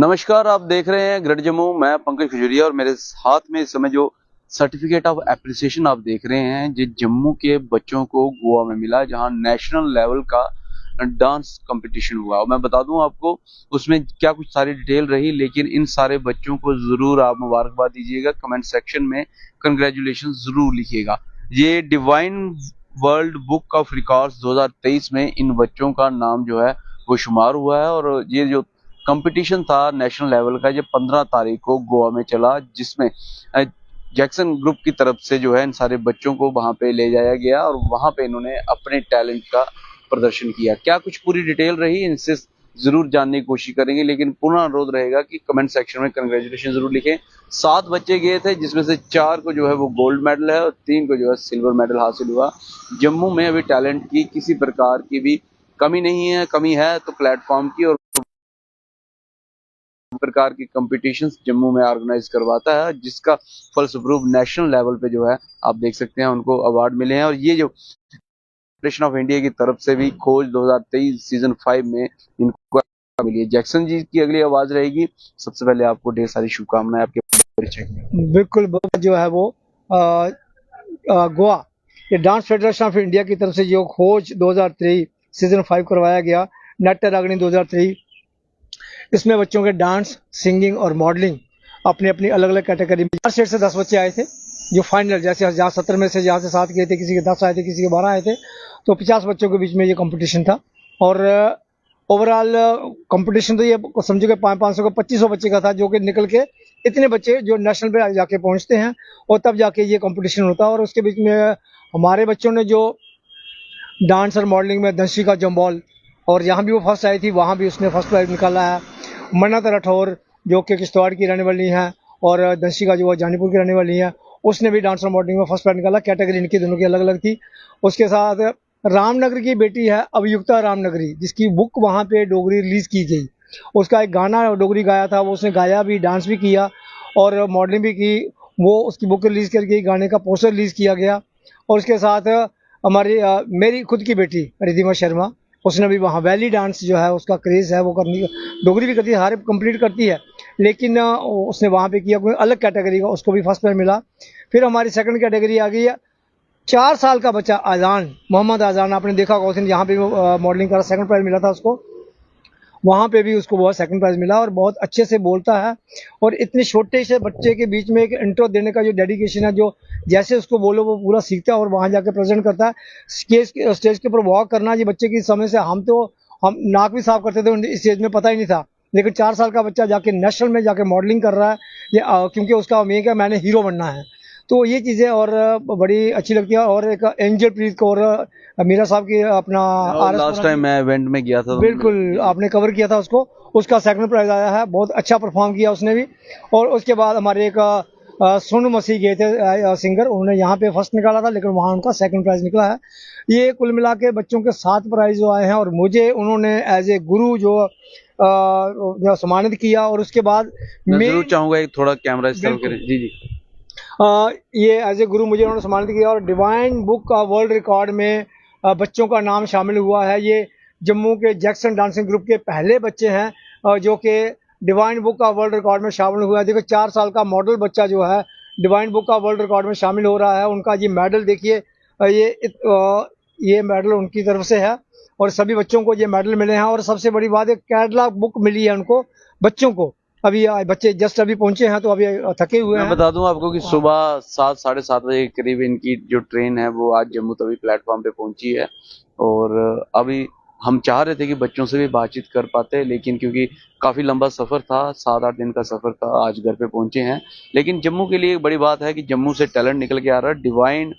नमस्कार, आप देख रहे हैं ग्रेट जम्मू। मैं पंकज खजूरिया और मेरे हाथ में इस समय जो सर्टिफिकेट ऑफ एप्रिसिएशन आप देख रहे हैं, ये जम्मू के बच्चों को गोवा में मिला, जहां नेशनल लेवल का डांस कंपटीशन हुआ। और मैं बता दूं आपको उसमें क्या कुछ सारी डिटेल रही, लेकिन इन सारे बच्चों को जरूर आप मुबारकबाद दीजिएगा। कमेंट सेक्शन में कंग्रेचुलेशन जरूर लिखिएगा। ये divine world book of records 2023 में इन बच्चों का नाम जो है वो शुमार हुआ है। और ये जो कंपटीशन था नेशनल लेवल का, ये 15 तारीख को गोवा में चला, जिसमें जैक्सन ग्रुप की तरफ से जो है इन सारे बच्चों को वहां पे ले जाया गया और वहां पे इन्होंने अपने टैलेंट का प्रदर्शन किया। क्या कुछ पूरी डिटेल रही इनसे जरूर जानने की कोशिश करेंगे, लेकिन पुनः अनुरोध रहेगा कि कमेंट सेक्शन में कंग्रेचुलेशन जरूर लिखें। 7 बच्चे गए थे, जिसमें से 4 को जो है वो गोल्ड मेडल है और 3 को जो है सिल्वर मेडल हासिल हुआ। जम्मू में अभी टैलेंट की किसी प्रकार की भी कमी नहीं है, कमी है तो प्लेटफॉर्म की, और प्रकार की कंपटीशंस जम्मू में ऑर्गेनाइज करवाता है, जिसका फलस्वरूप नेशनल लेवल पे जो है आप देख सकते हैं उनको अवार्ड मिले हैं। और ये जो फेडरेशन ऑफ इंडिया की तरफ से भी खोज 2023 सीजन 5 में इनको मिली है। जैक्सन जी की अगली आवाज रहेगी। सबसे पहले आपको ढेर सारी शुभकामनाएं आपके परिचय में। बिल्कुल जो है वो गोवा ये डांस फेडरेशन ऑफ इंडिया की तरफ से जो खोज 2023 सीजन 5 करवाया गया, नट्टर अग्नि 2023, इसमें बच्चों के डांस, सिंगिंग और मॉडलिंग अपनी अपनी अलग अलग कैटेगरी में 4 स्टेट से 10 बच्चे आए थे जो फाइनल, जैसे जहाँ 17 में से जहाँ से 7 गए थे, किसी के 10 आए थे, किसी के 12 आए थे, तो 50 बच्चों के बीच में ये कंपटीशन था। और ओवरऑल कंपटीशन तो ये समझो कि 500 का 2500 बच्चे का था, जो कि निकल के इतने बच्चे जो नेशनल पे जाके पहुंचते हैं और तब जाके ये कंपटीशन होता है। और उसके बीच में हमारे बच्चों ने जो डांस और मॉडलिंग में दंशिका जम्बॉल, और यहाँ भी वो फर्स्ट आई थी, वहाँ भी उसने फर्स्ट प्राइज निकाला है। मन्नत राठौर जो कि किश्तवाड़ की रहने वाली हैं और दंशिका जो जानीपुर की रहने वाली हैं, उसने भी डांस और मॉडलिंग में फर्स्ट प्राइज निकाला। कैटेगरी इनकी दोनों की अलग अलग थी। उसके साथ रामनगर की बेटी है अभियुक्ता रामनगरी, जिसकी बुक वहाँ पे डोगरी रिलीज की गई। उसका एक गाना डोगरी गाया था, वो उसने गाया भी, डांस भी किया और मॉडलिंग भी की। वो उसकी बुक रिलीज करके गाने का पोस्टर रिलीज किया गया। और उसके साथ हमारी मेरी खुद की बेटी रिद्धिमा शर्मा, उसने भी वहाँ वैली डांस जो है उसका क्रेज़ है, वो करनी, डोगरी भी करती है, हर कंप्लीट करती है, लेकिन उसने वहाँ पे किया कोई अलग कैटेगरी का, उसको भी फर्स्ट प्राइज मिला। फिर हमारी सेकंड कैटेगरी आ गई है 4 साल का बच्चा आजान, मोहम्मद आजान, आपने देखा होगा उस दिन यहाँ पे मॉडलिंग करा, सेकंड प्राइज मिला था उसको। वहाँ पे भी उसको बहुत सेकंड प्राइज मिला और बहुत अच्छे से बोलता है। और इतने छोटे से बच्चे के बीच में एक इंट्रो देने का जो डेडिकेशन है, जो जैसे उसको बोलो वो पूरा सीखता है और वहाँ जाके प्रेजेंट करता है। स्टेज के ऊपर वॉक करना, ये बच्चे की समय से हम नाक भी साफ करते थे स्टेज में, पता ही नहीं था, लेकिन 4 साल का बच्चा जाके नेशनल में जाके मॉडलिंग कर रहा है, ये क्योंकि उसका मेन क्या, मैंने हीरो बनना है। तो ये चीज़ें और बड़ी अच्छी लगती है। और एक एंजल प्रीत कौर, मीरा साहब की अपना लास्ट टाइम मैं इवेंट में गया था, बिल्कुल आपने कवर किया था उसको, उसका सेकंड प्राइज आया है, बहुत अच्छा परफॉर्म किया उसने भी। और उसके बाद हमारे एक सोनू मसीह गए थे सिंगर, उन्होंने यहाँ पे फर्स्ट निकाला था, लेकिन वहाँ उनका सेकंड प्राइज निकला है। ये कुल मिला के बच्चों के 7 प्राइज जो आए हैं और मुझे उन्होंने एज ए गुरु जो सम्मानित किया। और उसके बाद मैं जरूर चाहूंगा एक थोड़ा कैमरा इस तरफ करें। जी जी। ये एज ए गुरु मुझे उन्होंने सम्मानित किया और divine book of world record में बच्चों का नाम शामिल हुआ है। ये जम्मू के जैक्सन डांसिंग ग्रुप के पहले बच्चे हैं जो कि divine book of world record में शामिल हुआ है। देखो 4 साल का मॉडल बच्चा जो है divine book of world record में शामिल हो रहा है। उनका ये मेडल देखिए, ये मेडल उनकी तरफ से है और सभी बच्चों को ये मेडल मिले हैं। और सबसे बड़ी बात है कैटलॉग बुक मिली है उनको, बच्चों को। अभी बच्चे जस्ट अभी पहुंचे हैं तो अभी थके हुए हैं। मैं बता दूं आपको कि सुबह 7 साढ़े 7 बजे के करीब इनकी जो ट्रेन है वो आज जम्मू तवी प्लेटफॉर्म पे पहुंची है। और अभी हम चाह रहे थे कि बच्चों से भी बातचीत कर पाते, लेकिन क्योंकि काफ़ी लंबा सफ़र था, 7-8 दिन का सफ़र था, आज घर पे पहुंचे हैं। लेकिन जम्मू के लिए एक बड़ी बात है कि जम्मू से टैलेंट निकल के आ रहा है। Divine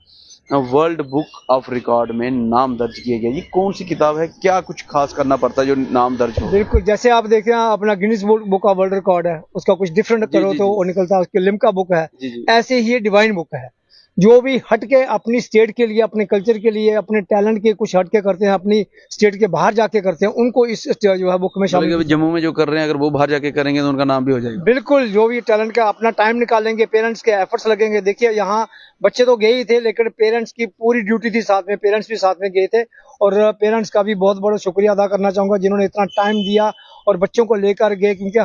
world book of record में नाम दर्ज किया गया। ये कौन सी किताब है, क्या कुछ खास करना पड़ता है जो नाम दर्ज हो? बिल्कुल, जैसे आप देख रहे हैं अपना Guinness book of world record है, उसका कुछ डिफरेंट करो तो वो निकलता है, उसकी लिम्का बुक है। ऐसे ही ये डिवाइन बुक है, जो भी हटके अपनी स्टेट के लिए, अपने कल्चर के लिए, अपने टैलेंट के कुछ हटके करते हैं, अपनी स्टेट के बाहर जाके करते हैं, उनको इस जो है बुक में शामिल। जम्मू में जो कर रहे हैं अगर वो बाहर जाके करेंगे तो उनका नाम भी हो जाएगा। बिल्कुल, जो भी टैलेंट का अपना टाइम निकालेंगे, पेरेंट्स के एफर्ट्स लगेंगे। देखिए यहाँ बच्चे तो गए ही थे, लेकिन पेरेंट्स की पूरी ड्यूटी थी साथ में, पेरेंट्स भी साथ में गए थे। और पेरेंट्स का भी बहुत बड़ा शुक्रिया अदा करना चाहूंगा जिन्होंने इतना टाइम दिया और बच्चों को लेकर गए, क्योंकि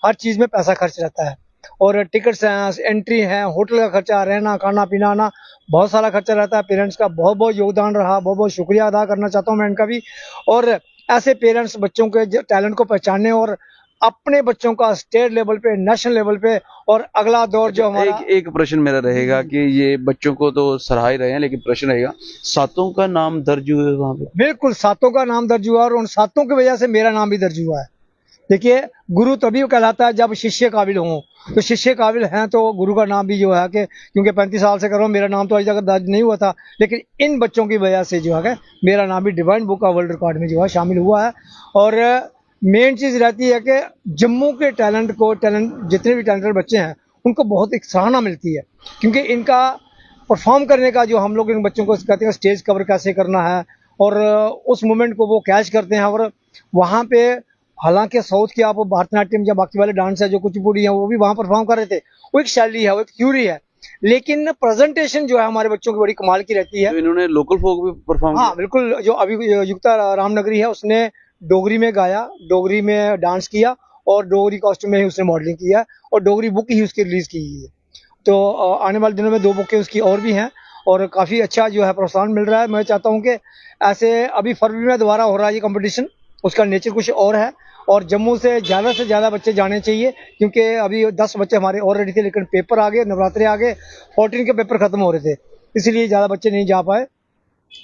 हर चीज़ में पैसा खर्च रहता है, और टिकट्स हैं, एंट्री हैं, होटल का खर्चा, रहना, खाना, पीना, आना, बहुत सारा खर्चा रहता है। पेरेंट्स का बहुत बहुत योगदान रहा, बहुत बहुत शुक्रिया अदा करना चाहता हूँ मैं इनका भी। और ऐसे पेरेंट्स बच्चों के टैलेंट को पहचानने और अपने बच्चों का स्टेट लेवल पे, नेशनल लेवल पे, और अगला दौर जो हमारा। एक प्रश्न मेरा रहेगा कि ये बच्चों को तो सराह ही रहे हैं, लेकिन प्रश्न रहेगा, सातों का नाम दर्ज हुआ है वहाँ पे? बिल्कुल, सातों का नाम दर्ज हुआ, और उन सातों की वजह से मेरा नाम भी दर्ज हुआ है। देखिए, गुरु तभी कहलाता है जब शिष्य काबिल हों, तो शिष्य काबिल हैं तो गुरु का नाम भी जो है कि, क्योंकि 35 साल से कर रहा हूँ, मेरा नाम तो आज तक दर्ज नहीं हुआ था, लेकिन इन बच्चों की वजह से जो है मेरा नाम भी divine book of world record में जो है शामिल हुआ है। और मेन चीज़ रहती है कि जम्मू के टैलेंट जितने भी टैलेंटेड बच्चे हैं उनको बहुत एक सराहना मिलती है, क्योंकि इनका परफॉर्म करने का जो हम लोग इन बच्चों को कहते हैं स्टेज कवर कैसे करना है, और उस मोमेंट को वो कैच करते हैं। और वहाँ पे हालांकि साउथ की आप भरतनाट्यम या बाकी वाले डांस है जो कुचिपुड़ी है वो भी वहाँ परफॉर्म कर रहे थे, वो एक शैली है, वो एक थ्योरी है, लेकिन प्रेजेंटेशन जो है हमारे बच्चों की बड़ी कमाल की रहती है। तो इन्होंने लोकल फोक भी परफॉर्म हाँ बिल्कुल, जो अभी युक्ता रामनगरी है उसने डोगरी में गाया, डोगरी में डांस किया, और डोगरी कॉस्ट्यूम में ही उसने मॉडलिंग किया, और डोगरी बुक ही उसकी रिलीज की है। तो आने वाले दिनों में 2 बुकें उसकी और भी हैं, और काफ़ी अच्छा जो है प्रोत्साहन मिल रहा है। मैं चाहता हूँ कि ऐसे अभी फरवरी में दोबारा हो रहा है ये कंपटीशन, उसका नेचर कुछ और है, और जम्मू से ज़्यादा बच्चे जाने चाहिए, क्योंकि अभी 10 बच्चे हमारे ऑलरेडी थे, लेकिन पेपर आ गए, नवरात्रे आ गए, 14 के पेपर खत्म हो रहे थे, इसलिए ज़्यादा बच्चे नहीं जा पाए।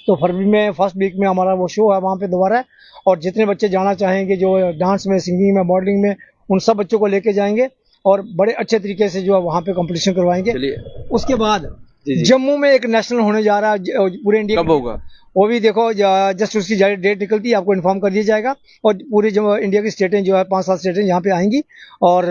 तो फरवरी में फर्स्ट वीक में हमारा वो शो है वहाँ पे दोबारा है, और जितने बच्चे जाना चाहेंगे जो डांस में, सिंगिंग में, मॉडलिंग में, उन सब बच्चों को लेके जाएंगे और बड़े अच्छे तरीके से जो है वहाँ पे कंपटीशन करवाएंगे। उसके बाद जम्मू में एक नेशनल होने जा रहा है पूरे इंडिया। कब होगा? वो भी देखो, जस्ट उसकी डेट निकलती है आपको इन्फॉर्म कर दिया जाएगा, और पूरी जो इंडिया की स्टेटें जो है 5-7 स्टेटें यहाँ पे आएंगी और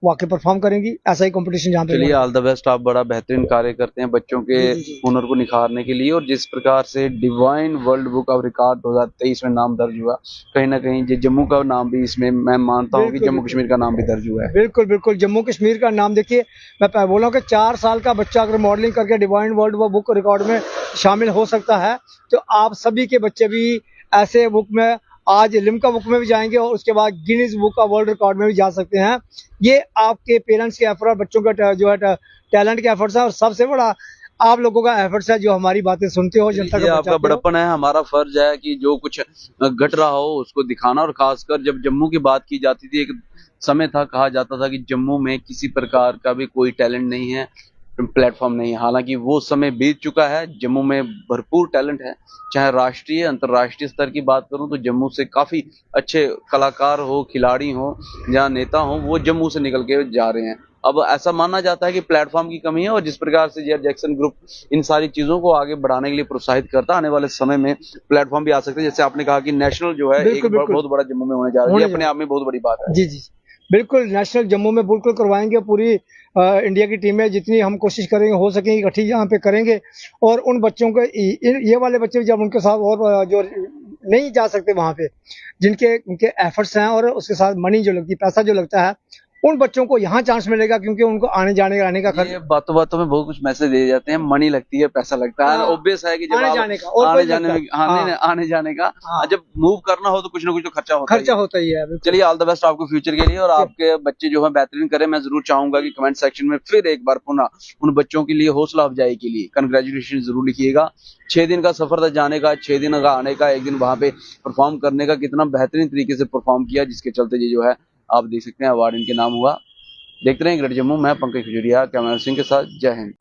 वाकई परफॉर्म करेंगी। ऐसा ही कंपटीशन यहाँ पे। चलिए, ऑल द बेस्ट। आप बड़ा बेहतरीन कार्य करते हैं बच्चों के हुनर को निखारने के लिए, और जिस प्रकार से divine world book of record 2023 में नाम दर्ज हुआ, कहीं ना कहीं जम्मू का नाम भी इसमें मैं मानता हूँ कि जम्मू कश्मीर का नाम भी दर्ज हुआ है। बिल्कुल बिल्कुल, जम्मू कश्मीर का नाम। देखिए, मैं बोला हूँ कि 4 साल का बच्चा अगर मॉडलिंग करके डिवाइन वर्ल्ड बुक रिकॉर्ड में शामिल हो सकता है, तो आप सभी के बच्चे भी ऐसे बुक में, आज लिम्का बुक में भी जाएंगे, और उसके बाद Guinness book of world record में भी जा सकते हैं। ये आपके पेरेंट्स के एफर्ट, बच्चों का जो है टैलेंट के एफर्ट्स है, और सबसे बड़ा आप लोगों का एफर्ट्स है जो हमारी बातें सुनते हो, जनता का आपका बड़प्पन है। हमारा फर्ज है कि जो कुछ घट रहा हो उसको दिखाना, और खासकर जब जम्मू की बात की जाती थी, एक समय था कहा जाता था कि जम्मू में किसी प्रकार का भी कोई टैलेंट नहीं है, प्लेटफॉर्म नहीं है। हालांकि वो समय बीत चुका है, जम्मू में भरपूर टैलेंट है। चाहे राष्ट्रीय अंतर्राष्ट्रीय स्तर की बात करूं तो जम्मू से काफी अच्छे कलाकार हो, खिलाड़ी हो या नेता हो, वो जम्मू से निकल के जा रहे हैं। अब ऐसा माना जाता है कि प्लेटफॉर्म की कमी है, और जिस प्रकार से जे जैक्सन ग्रुप इन सारी चीजों को आगे बढ़ाने के लिए प्रोत्साहित करता है, आने वाले समय में प्लेटफॉर्म भी आ सकते हैं। जैसे आपने कहा कि नेशनल जो है एक बहुत बड़ा जम्मू में होने जा रहा है, ये अपने आप में बहुत बड़ी बात है। जी जी बिल्कुल, नेशनल जम्मू में बिल्कुल करवाएंगे। पूरी इंडिया की टीमें जितनी हम कोशिश करेंगे हो सकेंगे इकट्ठी यहाँ पे करेंगे, और उन बच्चों को, ये वाले बच्चे जब उनके साथ और जो नहीं जा सकते वहाँ पे, जिनके उनके एफर्ट्स हैं और उसके साथ मनी जो लगती है, पैसा जो लगता है, उन बच्चों को यहाँ चांस मिलेगा, क्योंकि उनको आने जाने का खर्च। बातों बातों में बहुत कुछ मैसेज दे जाते हैं, मनी लगती है, पैसा लगता है। ऑब्वियस है कि जब आने जाने का जब मूव करना हो तो कुछ ना कुछ तो खर्चा होता ही है। चलिए, ऑल द बेस्ट आपको फ्यूचर के लिए, और आपके बच्चे जो है बेहतरीन करें। मैं जरूर चाहूंगा कि कमेंट सेक्शन में फिर एक बार पुनः उन बच्चों के लिए हौसला अफजाई के लिए कंग्रेचुलेशन जरूर लिखिएगा। 6 दिन का सफर था जाने का, 6 दिन का आने का, 1 दिन वहां पे परफॉर्म करने का, कितना बेहतरीन तरीके से परफॉर्म किया, जिसके चलते ये जो है आप देख सकते हैं अवार्ड इनके नाम हुआ। देखते रहें ग्रेट जम्मू। मैं पंकज खजुरिया, कैमरा सिंह के साथ। जय हिंद।